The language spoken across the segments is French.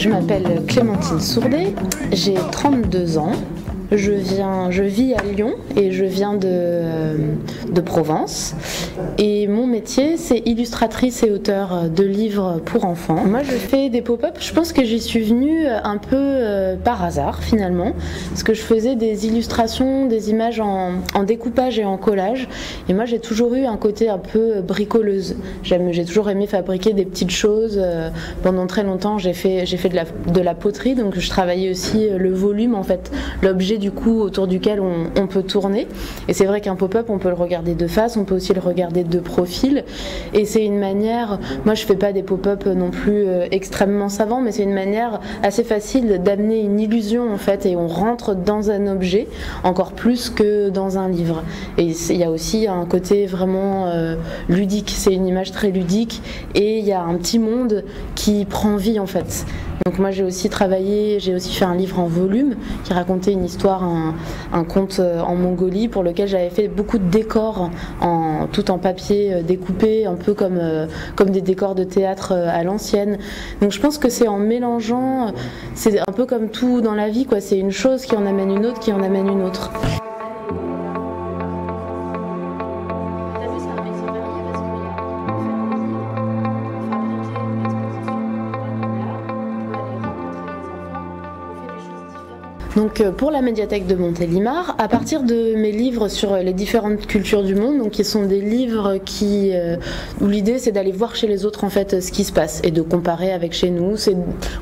Je m'appelle Clémentine Sourdet, j'ai 32 ans. Je vis à Lyon et je viens de Provence. Et mon métier, c'est illustratrice et auteure de livres pour enfants. Moi, je fais des pop-up. Je pense que j'y suis venue un peu par hasard, finalement. Parce que je faisais des illustrations, des images en découpage et en collage. Et moi, j'ai toujours eu un côté un peu bricoleuse. J'ai toujours aimé fabriquer des petites choses. Pendant très longtemps, j'ai fait de la poterie. Donc, je travaillais aussi le volume, en fait, l'objet du coup autour duquel on peut tourner. Et c'est vrai qu'un pop-up, on peut le regarder de face, on peut aussi le regarder de profil. Et c'est une manière, moi je fais pas des pop-up non plus extrêmement savants, mais c'est une manière assez facile d'amener une illusion en fait, et on rentre dans un objet encore plus que dans un livre. Et il y a aussi un côté vraiment ludique, c'est une image très ludique et il y a un petit monde qui prend vie en fait. Donc moi j'ai aussi fait un livre en volume qui racontait une histoire, un conte en Mongolie pour lequel j'avais fait beaucoup de décors tout en papier découpé, un peu comme des décors de théâtre à l'ancienne. Donc je pense que c'est en mélangeant, c'est un peu comme tout dans la vie, quoi. C'est une chose qui en amène une autre, qui en amène une autre. Donc pour la médiathèque de Montélimar, à partir de mes livres sur les différentes cultures du monde, donc qui sont des livres où l'idée c'est d'aller voir chez les autres en fait ce qui se passe et de comparer avec chez nous, c'est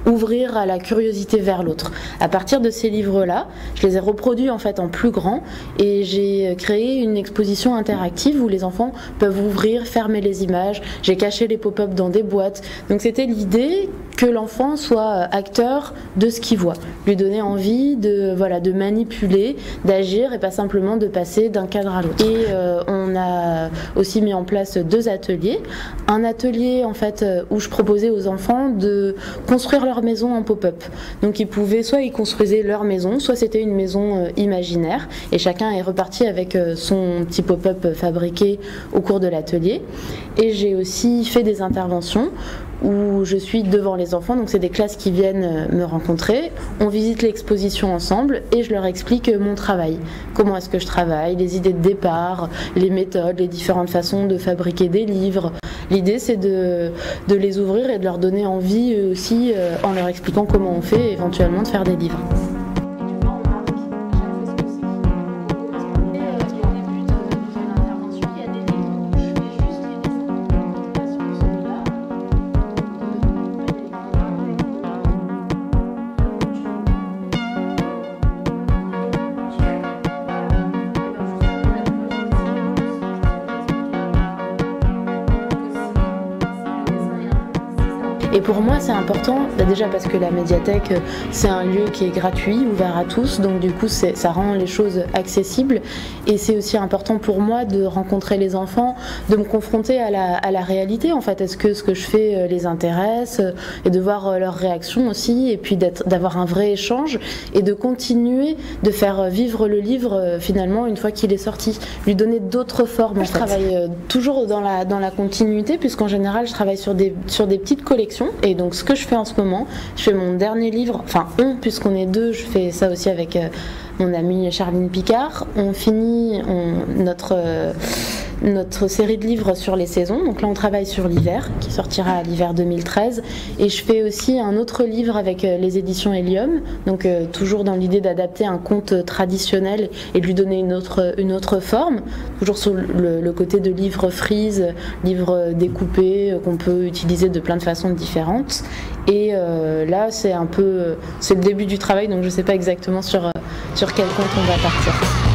ouvrir à la curiosité vers l'autre. À partir de ces livres-là, je les ai reproduits en fait en plus grand et j'ai créé une exposition interactive où les enfants peuvent ouvrir, fermer les images. J'ai caché les pop-up dans des boîtes. Donc c'était l'idée que l'enfant soit acteur de ce qu'il voit, lui donner envie de manipuler, d'agir et pas simplement de passer d'un cadre à l'autre. Et on a aussi mis en place 2 ateliers. Un atelier en fait où je proposais aux enfants de construire leur maison en pop-up. Donc soit ils construisaient leur maison, soit c'était une maison imaginaire et chacun est reparti avec son petit pop-up fabriqué au cours de l'atelier. Et j'ai aussi fait des interventions où je suis devant les enfants, donc c'est des classes qui viennent me rencontrer, on visite l'exposition ensemble et je leur explique mon travail, comment est-ce que je travaille, les idées de départ, les méthodes, les différentes façons de fabriquer des livres. L'idée c'est de les ouvrir et de leur donner envie aussi en leur expliquant comment on fait et éventuellement de faire des livres. Et pour moi c'est important, déjà parce que la médiathèque c'est un lieu qui est gratuit, ouvert à tous, donc du coup ça rend les choses accessibles et c'est aussi important pour moi de rencontrer les enfants, de me confronter à la réalité en fait, est-ce que ce que je fais les intéresse et de voir leurs réactions aussi et puis d'avoir un vrai échange et de continuer de faire vivre le livre finalement une fois qu'il est sorti, lui donner d'autres formes en fait. Je travaille toujours dans la continuité puisqu'en général je travaille sur des petites collections. Et donc ce que je fais en ce moment, je fais mon dernier livre, enfin puisqu'on est 2, je fais ça aussi avec mon amie Charline Picard. On finit notre série de livres sur les saisons, donc là on travaille sur l'hiver, qui sortira à l'hiver 2013, et je fais aussi un autre livre avec les éditions Helium, donc toujours dans l'idée d'adapter un conte traditionnel et de lui donner une autre forme, toujours sur le côté de livre frise, livre découpé qu'on peut utiliser de plein de façons différentes. Et là c'est le début du travail, donc je ne sais pas exactement sur quel conte on va partir.